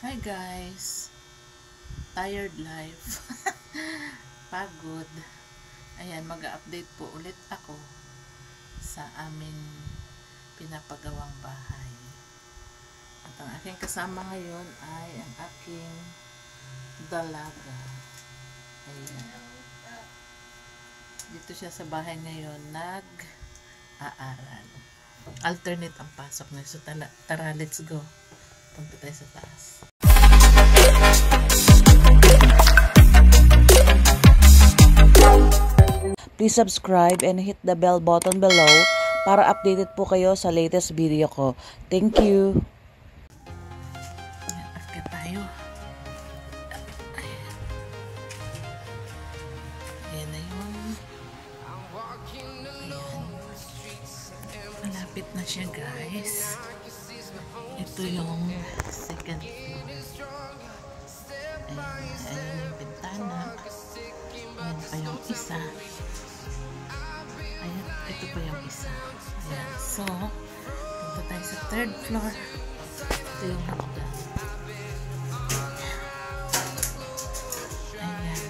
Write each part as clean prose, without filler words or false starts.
Hi guys, tired life. Pagod. Ayan, mag-update po ulit ako sa aming pinapagawang bahay. At ang aking kasama ngayon ay ang aking dalaga. Ayan. Dito siya sa bahay ngayon nag-aaral. Alternate ang pasok na. So tara, let's go. Punta tayo sa taas. Please subscribe and hit the bell button below para updated po kayo sa latest video ko. Thank you! Akyat tayo. Ayan na yun. Ayan. Malapit na siya guys. Ito yung second floor. Ayan yung bintana. Ayan pa yung isa. Ayan, ito pa yung isa. Ayan. So, punta tayo sa third floor. Ito yung hagdan. Ayan.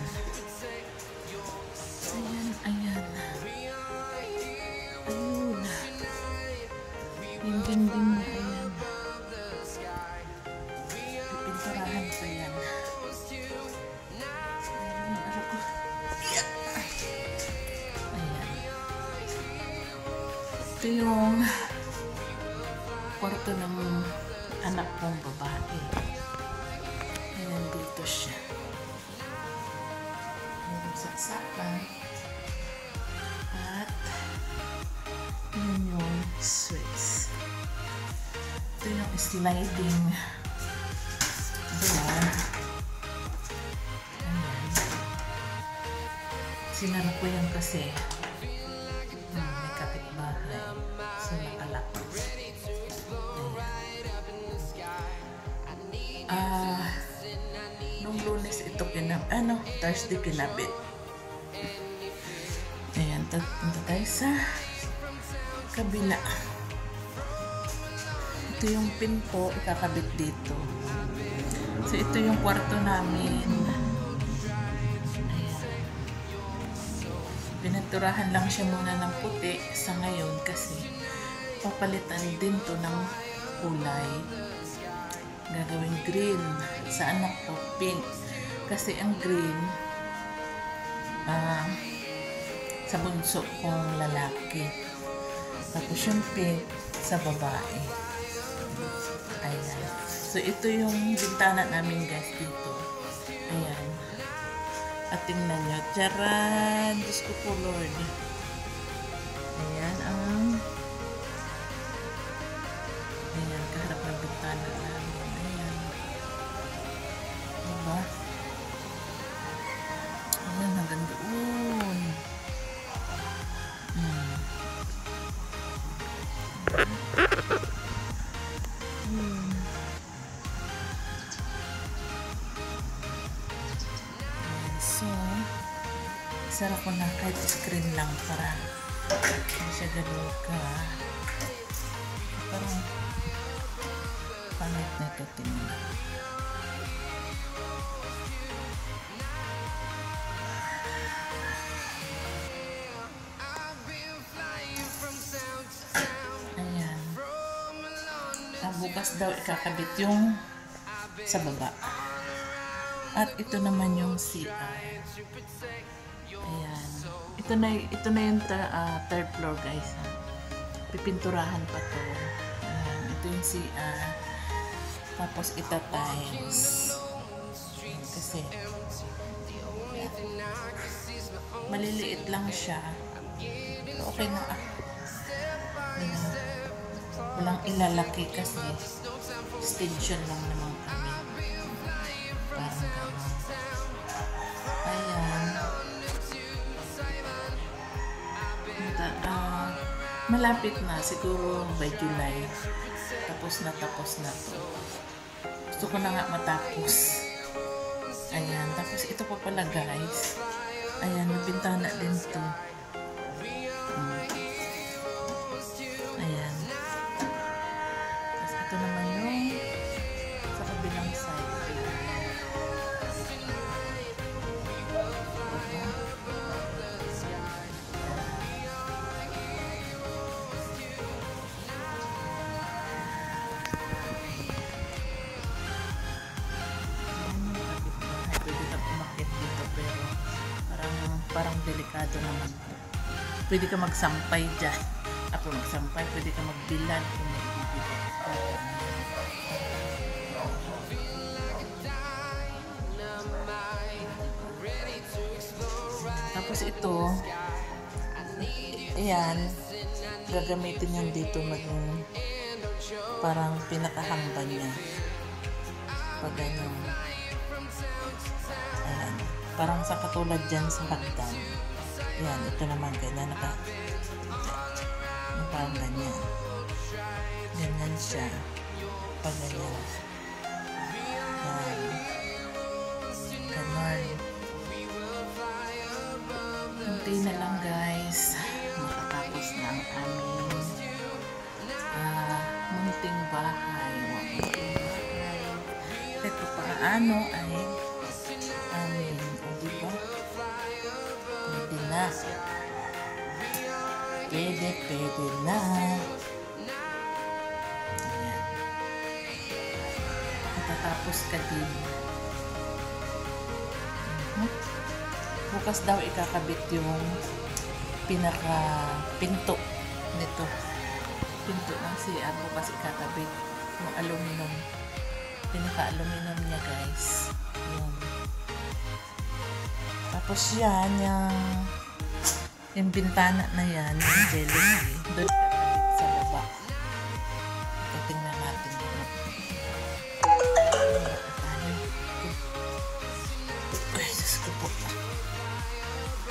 Ayan, ayan. Ayun. Yung dingding na ayan. Pipinturahan ko yan. Ayan, ano ko. Ito yung kwarto ng anak kong babae. Ayan, dito siya. Ayan yung saksakan. At yun yung switch. Ito yung sliding door. Ayan. Sinara ko yan kasi may kapitbahay. So, nakalak. Nung Lunes ito Thursday kinabit. Ayan, punta tayo sa kabila. Ito yung pin po, ikakabit dito. So, ito yung kwarto namin. Pinaturahan lang siya muna ng puti sa ngayon kasi papalitan din to ng kulay. Gagawin green. Sa anak ko, pink. Kasi ang green sa bunso kong lalaki. Tapos yung pink sa babae. Ayan. So, ito yung bintana namin guys dito. Ayan. At tingnan nyo. Charan! Diyos ko po, Lord. Ayan ang ayan, kaharap ng bintana namin. Ayan. Diba? Ayan, hanggang doon. So, sarap ko na kahit screen lang para hindi siya gano'n ka. Parang pangit na ito tingnan. Ayan. Bukas daw ikakabit yung sa baba. At ito naman yung CR. Ayan. Ito na yung third floor guys. Pipinturahan pa to. Ayan. Ito yung CR. Tapos ita-tiles. Kasi maliliit lang siya. Pero okay na Ayan. Walang ilalaki kasi extension lang naman kami. Parang gano'n. Ayan. Malapit na. Siguro by July. Tapos na to. Gusto ko na nga matapos. Ayan. Tapos ito pa pala guys. Ayan. May bintana din to. Ayan. Tapos ito naman yung sa kabilang side. delikado naman. Pwede ka magsampay dyan. Ako magsampay, pwede ka magbilad kung may ibibigay ka. Tapos ito, ayan, gagamitin yan dito maging parang pinakahangban niya. Pag ganyan. Ayan. Parang sa katulad dyan sa hagdan. Ayan, ito naman ganyan. Parang ganyan. Ganyan siya. Pag ganyan. Ayan. Ganon. Kunti na lang guys. Makatapos na ang aming munting bahay. Ito paano ay amin. O diba? Pwede na. Pwede na. Ayan. Matatapos ka din. Bukas daw ikakabit yung pinaka-pinto nito. Pinto ng CR. Bukas ikakabit yung aluminum. Pinaka-aluminum niya guys. Yun. Tapos yan, yung bintana na yan, yung jealousy, doon kakabit sa baba. Tingnan natin yun. Ay, Diyos ko po.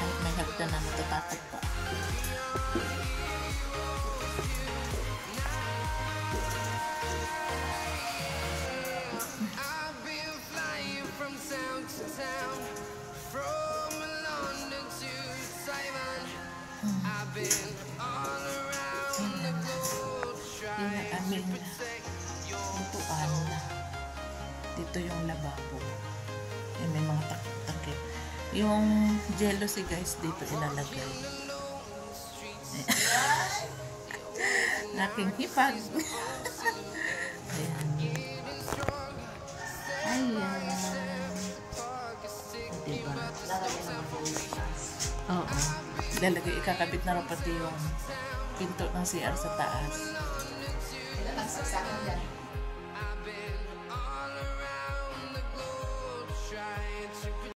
Kahit may hagdan na natatakot pa. Yung aming lutuan, dito yung lababo. May mga takip. Yung jealousy guys, dito ilalagay. Aking hipag. Ayan. Ayan. Diba? Oo. Lalagay, ikakabit na rin pati yung pinto ng CR sa taas.